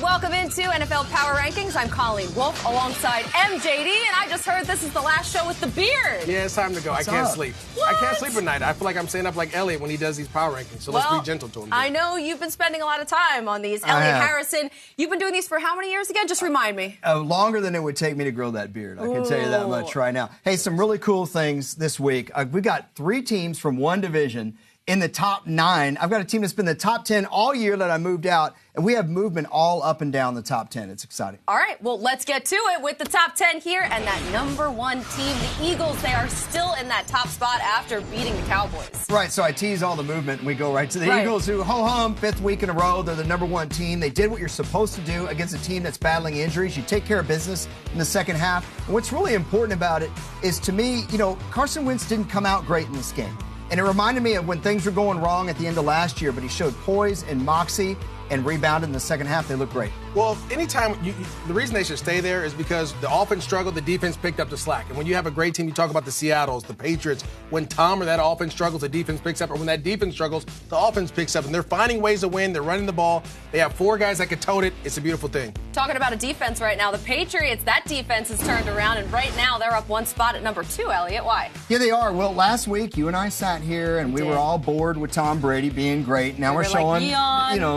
Welcome into NFL Power Rankings. I'm Colleen Wolfe alongside MJD, and I just heard this is the last show with the beard. Yeah, it's time to go. What's I can't up? sleep. What? I can't sleep at night. I feel like I'm staying up like Elliot when he does these Power Rankings, so let's be gentle to him. I know you've been spending a lot of time on these. Elliot Harrison, you've been doing these for how many years again? Just remind me. Longer than it would take me to grow that beard. I can tell you that much right now. Hey, some really cool things this week. We got 3 teams from one division in the top 9. I've got a team that's been in the top 10 all year that I moved out, and we have movement all up and down the top 10. It's exciting. All right, well, let's get to it with the top 10 here. And that number 1 team, the Eagles, they are still in that top spot after beating the Cowboys. Right, so I tease all the movement, and we go right to the Eagles, who, ho-hum, 5th week in a row. They're the number 1 team. They did what you're supposed to do against a team that's battling injuries. You take care of business in the second half. And what's really important about it is, to me, Carson Wentz didn't come out great in this game. And it reminded me of when things were going wrong at the end of last year, but he showed poise and moxie and rebounded in the second half. They look great. Well, anytime the reason they should stay there is because the offense struggled, the defense picked up the slack. And when you have a great team, you talk about the Seattles, the Patriots. When Tom or that offense struggles, the defense picks up. Or when that defense struggles, the offense picks up. And they're finding ways to win. They're running the ball. They have 4 guys that can tote it. It's a beautiful thing. Talking about a defense right now, the Patriots, that defense has turned around. And right now, they're up 1 spot at number 2, Elliot. Why? Yeah, they are. Well, last week, you and I sat here, and we were all bored with Tom Brady being great. Now we're showing,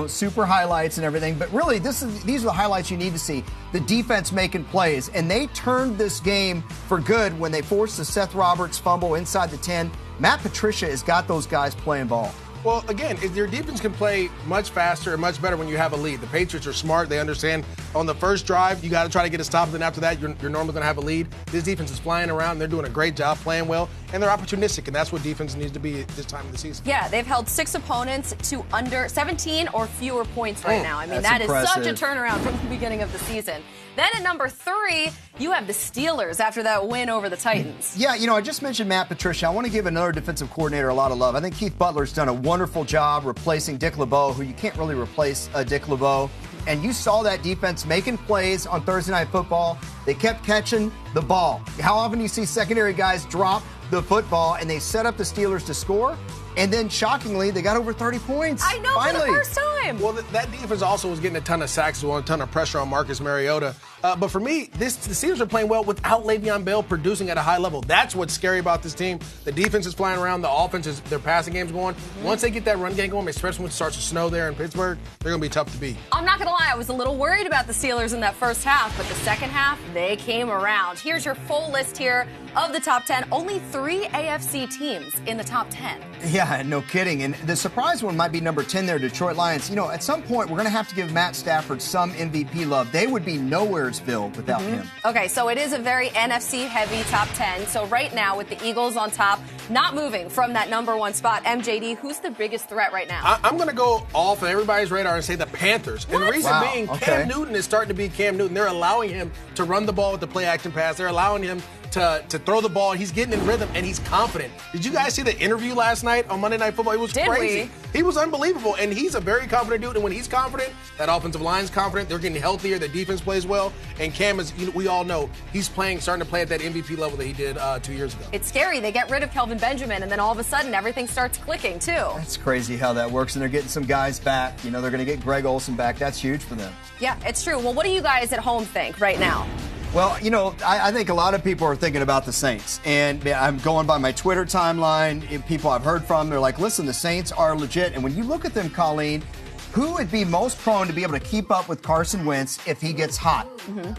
super highlights and everything. But really, these are the highlights you need to see. The defense making plays. And they turned this game for good when they forced the Seth Roberts fumble inside the 10. Matt Patricia has got those guys playing ball. Well, again, your defense can play much faster and much better when you have a lead. The Patriots are smart. They understand on the first drive, you got to try to get a stop. Then after that, you're normally going to have a lead. This defense is flying around. They're doing a great job playing well, and they're opportunistic, and that's what defense needs to be at this time of the season. Yeah, they've held 6 opponents to under 17 or fewer points right now. I mean, that is impressive. such a turnaround from the beginning of the season. Then at number 3, you have the Steelers after that win over the Titans. Yeah, I just mentioned Matt Patricia. I want to give another defensive coordinator a lot of love. I think Keith Butler's done a wonderful job replacing Dick LeBeau, who you can't really replace Dick LeBeau. And you saw that defense making plays on Thursday Night Football. They kept catching the ball. How often do you see secondary guys drop the football and they set up the Steelers to score? And then, shockingly, they got over 30 points. I know, finally. for the first time. Well, that defense also was getting a ton of sacks as well, a ton of pressure on Marcus Mariota. But for me, the Steelers are playing well without Le'Veon Bell producing at a high level. That's what's scary about this team. The defense is flying around. The offense is, their passing game's going. Once they get that run game going, especially when it starts to snow there in Pittsburgh, they're going to be tough to beat. I'm not going to lie, I was a little worried about the Steelers in that first half, but the second half, they came around. Here's your full list here of the top 10. Only 3 AFC teams in the top 10. Yeah, no kidding. And the surprise one might be number 10 there, Detroit Lions. At some point, we're going to have to give Matt Stafford some MVP love. They would be Nowheresville without him. Okay, so it is a very NFC-heavy top 10. So right now, with the Eagles on top, not moving from that number 1 spot, MJD, who's the biggest threat right now? I'm going to go off of everybody's radar and say the Panthers. What? And the reason being, Cam Newton is starting to be Cam Newton. They're allowing him to run the ball with the play-action pass. They're allowing him to throw the ball. He's getting in rhythm, and he's confident. Did you guys see the interview last night on Monday Night Football? It was crazy. He was unbelievable, and he's a very confident dude. And when he's confident, that offensive line's confident. They're getting healthier. The defense plays well. And Cam is, we all know, he's starting to play at that MVP level that he did 2 years ago. It's scary. They get rid of Kelvin Benjamin, and then all of a sudden, everything starts clicking, too. It's crazy how that works, and they're getting some guys back. They're going to get Greg Olsen back. That's huge for them. Yeah, it's true. Well, what do you guys at home think right now? Well, I think a lot of people are thinking about the Saints. And I'm going by my Twitter timeline. People I've heard from, they're like, listen, the Saints are legit. And when you look at them, Colleen, who would be most prone to be able to keep up with Carson Wentz if he gets hot?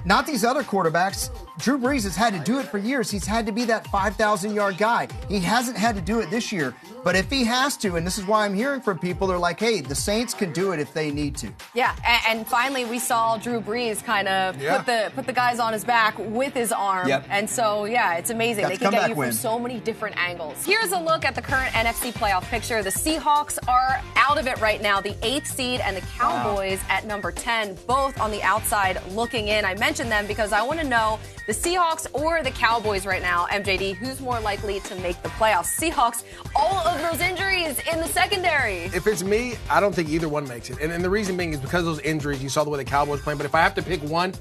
Not these other quarterbacks. Drew Brees has had to do it for years. He's had to be that 5,000-yard guy. He hasn't had to do it this year. But if he has to, and this is why I'm hearing from people, they're like, hey, the Saints can do it if they need to. Yeah, and finally we saw Drew Brees kind of put the guys on his back with his arm. Yep. And so, yeah, it's amazing. That's they can get you win. from so many different angles. Here's a look at the current NFC playoff picture. The Seahawks are out of it right now, the 8th seed, and the Cowboys at number 10, both on the outside looking in. I mentioned them because I want to know the Seahawks or the Cowboys right now. MJD, who's more likely to make the playoffs? Seahawks, all of those injuries in the secondary. If it's me, I don't think either one makes it. And the reason being is because of those injuries. You saw the way the Cowboys playing. But if I have to pick one,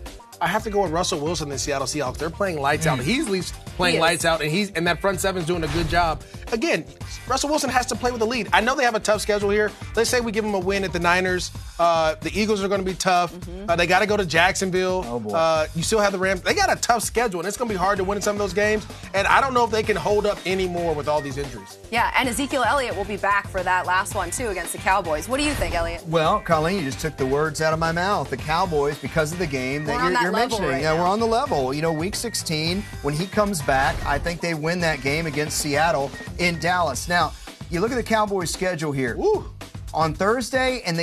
I have to go with Russell Wilson and the Seattle Seahawks. They're playing lights out. He's at least playing lights out, and that front seven's doing a good job. again, Russell Wilson has to play with the lead. I know they have a tough schedule here. Let's say we give them a win at the Niners. The Eagles are going to be tough. They got to go to Jacksonville. Oh, boy. You still have the Rams. They got a tough schedule, and it's going to be hard to win in some of those games. And I don't know if they can hold up anymore with all these injuries. Yeah, and Ezekiel Elliott will be back for that last one, too, against the Cowboys. What do you think, Elliot? Well, Colleen, you just took the words out of my mouth. The Cowboys, because of the game that you're mentioning. Right yeah, now. we're on the level. You know, Week 16, when he comes back, I think they win that game against Seattle in Dallas. Now, you look at the Cowboys' schedule here. Woo. On Thursday and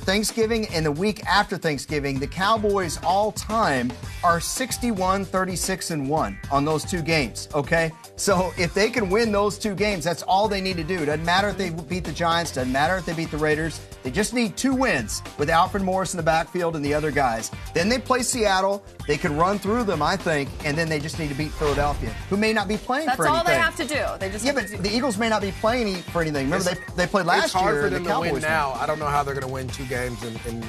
Thanksgiving and the week after Thanksgiving, the Cowboys all-time are 61-36-1 on those two games, okay? So if they can win those two games, that's all they need to do. Doesn't matter if they beat the Giants, doesn't matter if they beat the Raiders. They just need 2 wins with Alfred Morris in the backfield and the other guys. Then they play Seattle. They can run through them, I think, and then they just need to beat Philadelphia, who may not be playing for anything. That's all they have to do. They just but the Eagles may not be playing for anything. Remember, they played last year. It's hard for them the to Cowboys win now. I don't know how they're going to win 2 games in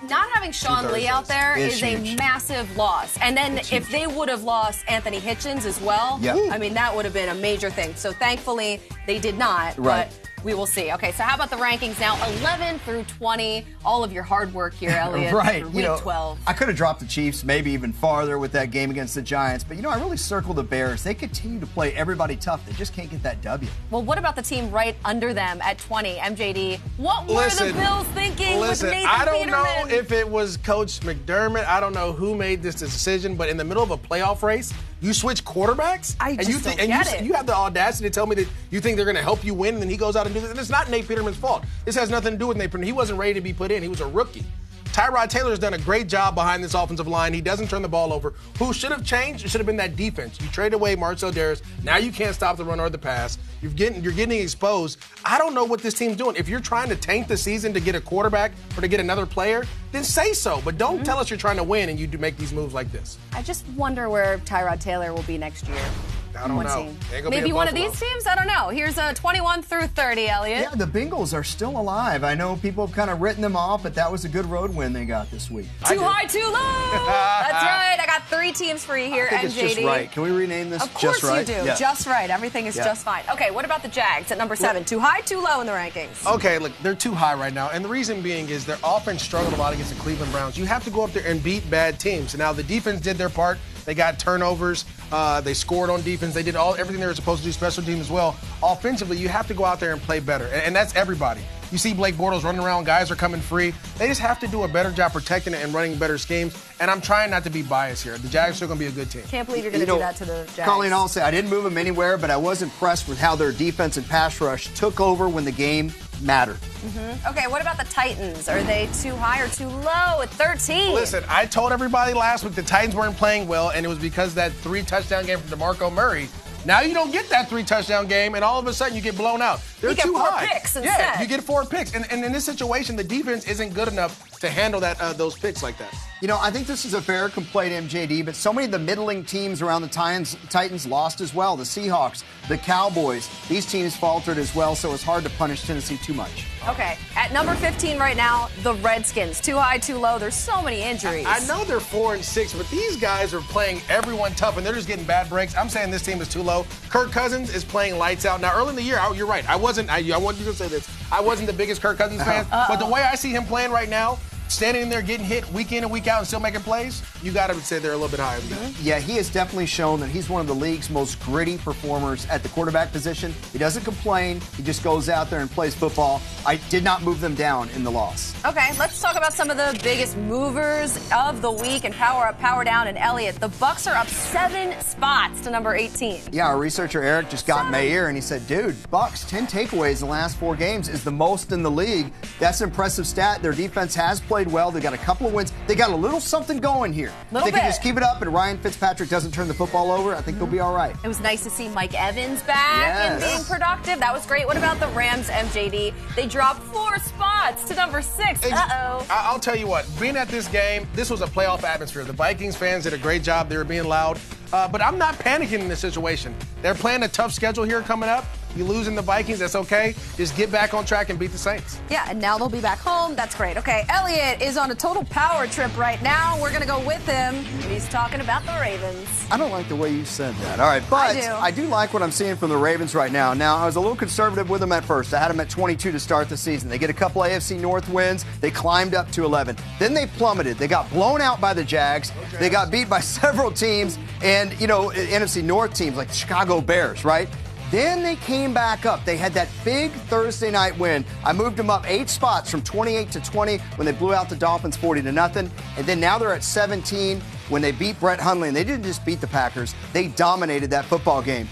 Not having Sean Lee out there is a huge. massive loss. And then if they would have lost Anthony Hitchens as well, I mean, that would have been a major thing. So thankfully, they did not. Right. But we will see. Okay, so how about the rankings now? 11 through 20. All of your hard work here, Elliot. Right. For week 12. I could have dropped the Chiefs maybe even farther with that game against the Giants, but I really circled the Bears. They continue to play everybody tough. They just can't get that W. Well, what about the team right under them at 20? MJD, what were the Bills thinking with Nathan I don't Peterman? know if it was Coach McDermott. I don't know who made this decision, but in the middle of a playoff race, you switch quarterbacks? I just don't get it. You have the audacity to tell me that you think they're going to help you win, and then he goes out and does it. And it's not Nate Peterman's fault. This has nothing to do with Nate Peterman. He wasn't ready to be put in. He was a rookie. Tyrod Taylor's done a great job behind this offensive line. He doesn't turn the ball over. Who should have changed? It should have been that defense. You traded away Marcel Daris. Now you can't stop the run or the pass. You're getting exposed. I don't know what this team's doing. If you're trying to tank the season to get a quarterback or to get another player, then say so. But don't tell us you're trying to win and you do make these moves like this. I just wonder where Tyrod Taylor will be next year. I don't know. Maybe one of these teams? I don't know. Here's a 21 through 30, Elliot. Yeah, the Bengals are still alive. I know people have kind of written them off, but that was a good road win they got this week. Too high, too low. That's right. I got 3 teams for you here, I think MJD. it's just right. Can we rename this Of course Just Right? you do. Yeah. Just right. Everything is just fine. Okay, what about the Jags at number 7? Too high, too low in the rankings? Okay, look, they're too high right now. And the reason being is their offense struggled a lot against the Cleveland Browns. You have to go up there and beat bad teams. So now the defense did their part. They got turnovers. They scored on defense. They did everything they were supposed to do, special teams as well. Offensively, you have to go out there and play better. And that's everybody. You see Blake Bortles running around. Guys are coming free. They just have to do a better job protecting it and running better schemes. And I'm trying not to be biased here. The Jags are still going to be a good team. Can't believe you're going to do that to the Jags. Colleen, I'll say I didn't move them anywhere, but I was impressed with how their defense and pass rush took over when the game mattered. Okay, what about the Titans? Are they too high or too low at 13? Listen, I told everybody last week the Titans weren't playing well, and it was because of that 3-touchdown game from DeMarco Murray. Now you don't get that 3-touchdown game, and all of a sudden you get blown out. They're you get too 4 high. picks instead. Yeah, you get 4 picks. And in this situation, the defense isn't good enough to handle those picks like that. I think this is a fair complaint, MJD, but so many of the middling teams around the Titans lost as well. The Seahawks, the Cowboys, these teams faltered as well, so it's hard to punish Tennessee too much. Okay, at number 15 right now, the Redskins. Too high, too low. There's so many injuries. I know they're 4-6, but these guys are playing everyone tough, and they're just getting bad breaks. I'm saying this team is too low. Kirk Cousins is playing lights out. Now, early in the year, you're right. I want you to say this. I wasn't the biggest Kirk Cousins fan, but the way I see him playing right now, standing in there getting hit week in and week out and still making plays, you got to say they're a little bit higher than that. Yeah, he has definitely shown that he's one of the league's most gritty performers at the quarterback position. He doesn't complain. He just goes out there and plays football. I did not move them down in the loss. Okay, let's talk about some of the biggest movers of the week and power up, power down. And Elliot, the Bucs are up 7 spots to number 18. Yeah, our researcher Eric just got in my ear and he said, dude, Bucs, 10 takeaways in the last 4 games is the most in the league. That's an impressive stat. Their defense has played well. They got a couple of wins. They got a little something going here. They can just keep it up and Ryan Fitzpatrick doesn't turn the football over. I think they'll be all right. It was nice to see Mike Evans back and being productive. That was great. What about the Rams, MJD? They dropped 4 spots to number 6. Uh-oh. I'll tell you what, being at this game, this was a playoff atmosphere. The Vikings fans did a great job. They were being loud. But I'm not panicking in this situation. They're playing a tough schedule here coming up. You lose in the Vikings, that's okay. Just get back on track and beat the Saints. Yeah, and now they'll be back home. That's great. Okay, Elliot is on a total power trip right now. We're going to go with him. He's talking about the Ravens. I don't like the way you said that. All right, but I do like what I'm seeing from the Ravens right now. Now, I was a little conservative with them at first. I had them at 22 to start the season. They get a couple AFC North wins. They climbed up to 11. Then they plummeted. They got blown out by the Jags. Okay. They got beat by several teams and, NFC North teams like the Chicago Bears, right? Then they came back up. They had that big Thursday night win. I moved them up 8 spots from 28 to 20 when they blew out the Dolphins 40-0. And then now they're at 17 when they beat Brett Hundley. And they didn't just beat the Packers. They dominated that football game.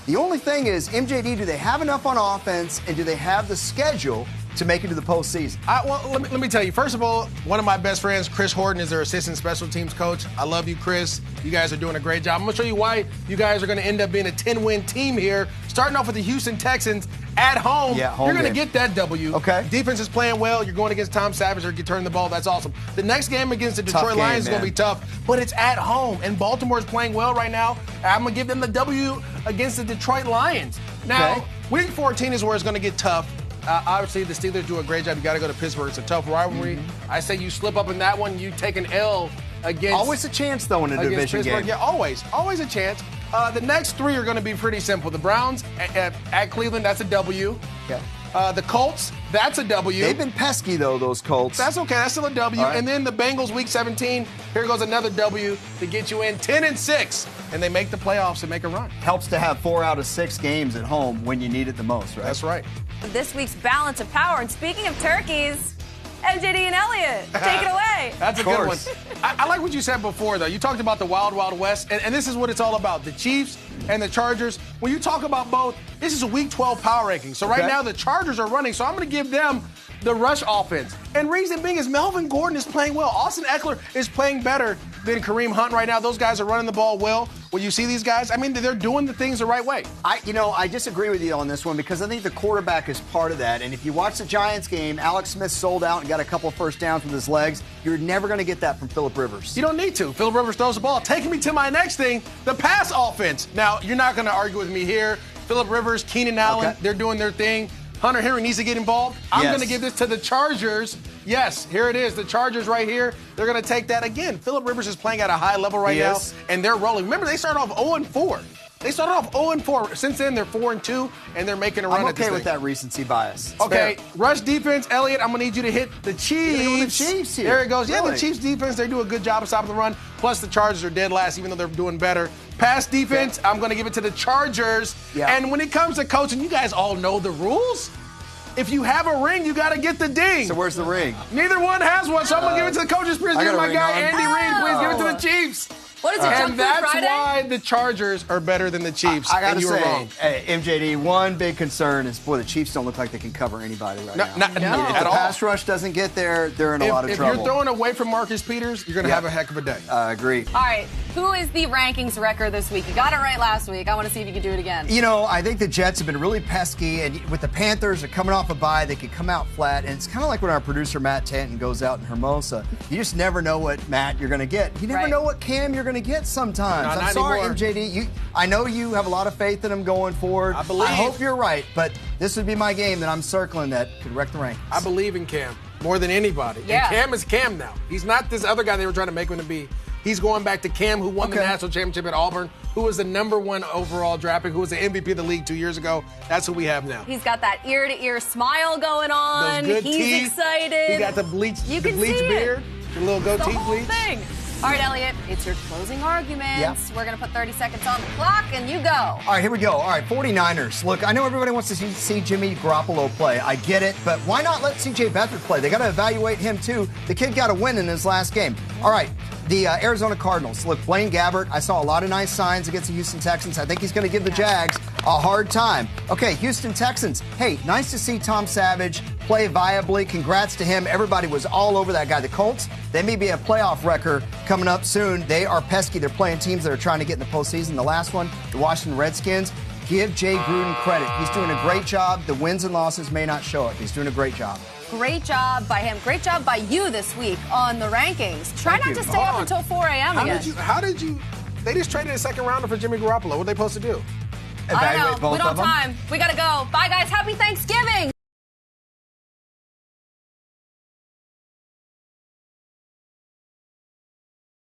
The only thing is, MJD, do they have enough on offense and do they have the schedule to make it to the postseason? Well, let me tell you. First of all, one of my best friends, Chris Horton, is their assistant special teams coach. I love you, Chris. You guys are doing a great job. I'm going to show you why you guys are going to end up being a 10-win team here. Starting off with the Houston Texans at home. Yeah, home You're going to get that W. Okay. Defense is playing well. You're going against Tom Savage or you turn the ball. That's awesome. The next game against the Detroit Lions is going to be tough, but it's at home. And Baltimore is playing well right now. I'm going to give them the W against the Detroit Lions. Now, Week 14 is where it's going to get tough. Obviously, the Steelers do a great job. You got to go to Pittsburgh. It's a tough rivalry. Mm-hmm. I say you slip up in that one, you take an L against. Always a chance, though, in a division game. Yeah, always a chance. The next 3 are going to be pretty simple. The Browns at Cleveland, that's a W. Okay. The Colts, that's a W. They've been pesky, though, those Colts. That's okay. That's still a W. Right. And then the Bengals, Week 17. Here goes another W to get you in 10-6. And they make the playoffs and make a run. Helps to have 4 out of 6 games at home when you need it the most, right? That's right. This week's balance of power. And speaking of turkeys, MJD and Elliot, take it away. That's a good one. I like what you said before, though. You talked about the Wild Wild West, and this is what it's all about. The Chiefs and the Chargers. When you talk about both, this is a Week 12 power ranking. So right now the Chargers are running, so I'm going to give them the rush offense. And reason being is Melvin Gordon is playing well. Austin Eckler is playing better than Kareem Hunt right now. Those guys are running the ball well. When you see these guys, I mean, they're doing the things the right way. I disagree with you on this one because I think the quarterback is part of that. And if you watch the Giants game, Alex Smith sold out and got a couple of first downs with his legs. You're never going to get that from Phillip Rivers. You don't need to. Phillip Rivers throws the ball. Taking me to my next thing, the pass offense. Now, you're not going to argue with me here. Phillip Rivers, Keenan Allen, they're doing their thing. Hunter Henry needs to get involved. I'm going to give this to the Chargers. Yes, here it is. The Chargers right here. They're going to take that again. Phillip Rivers is playing at a high level right now, and they're rolling. Remember, they started off 0-4. They started off 0-4. Since then, they're 4-2, and they're making a run at this thing. I'm okay with that recency bias. It's okay, fair. Rush defense, Elliot, I'm going to need you to hit the Chiefs. The Chiefs here. There it goes. Really? Yeah, the Chiefs defense, they do a good job of stopping the run. Plus, the Chargers are dead last, even though they're doing better. Pass defense, I'm going to give it to the Chargers. Yeah. And when it comes to coaching, you guys all know the rules. If you have a ring, you got to get the ding. So where's the ring? Neither one has one, so I'm going to give it to the coaches. Please give my guy Andy Reid. Please give it to the Chiefs. What is it, and that's why the Chargers are better than the Chiefs. I gotta say, wrong. Hey, MJD, one big concern is, boy, the Chiefs don't look like they can cover anybody right now. If the pass rush doesn't get there, they're in a lot of trouble. If you're throwing away from Marcus Peters, you're going to have a heck of a day. I agree. All right, who is the rankings wrecker this week? You got it right last week. I want to see if you can do it again. I think the Jets have been really pesky, and with the Panthers, they're coming off a bye. They could come out flat, and it's kind of like when our producer, Matt Tanton, goes out in Hermosa. You just never know what Matt you're going to get. You never know what Cam you're going to get sometimes. No, I'm sorry, MJD. I know you have a lot of faith in him going forward. I believe. I hope you're right, but this would be my game that I'm circling that could wreck the rankings. I believe in Cam more than anybody. Yeah. And Cam is Cam now. He's not this other guy they were trying to make him to be. He's going back to Cam, who won the national championship at Auburn, who was the #1 overall draft pick, who was the MVP of the league 2 years ago. That's who we have now. He's got that ear-to-ear smile going on. Those good He's teeth. excited. He got the bleach see beard, the little goatee the whole bleach. thing. All right, Elliot, it's your closing arguments. We're going to put 30 seconds on the clock, and you go. All right, here we go. All right, 49ers. Look, I know everybody wants to see Jimmy Garoppolo play. I get it, but why not let C.J. Beathard play? They got to evaluate him, too. The kid got a win in his last game. All right, the Arizona Cardinals. Look, Blaine Gabbert, I saw a lot of nice signs against the Houston Texans. I think he's going to give the Jags a hard time. Okay, Houston Texans. Hey, nice to see Tom Savage play viably. Congrats to him. Everybody was all over that guy. The Colts, they may be a playoff wrecker coming up soon. They are pesky. They're playing teams that are trying to get in the postseason. The last one, the Washington Redskins. Give Jay Gruden credit. He's doing a great job. The wins and losses may not show it. He's doing a great job. Great job by him. Great job by you this week on the rankings. Try not to stay up until 4 a.m. again. How did you? They just traded a second rounder for Jimmy Garoppolo. What are they supposed to do? evaluate both we don't of them? have time. We got to go. Bye, guys. Happy Thanksgiving.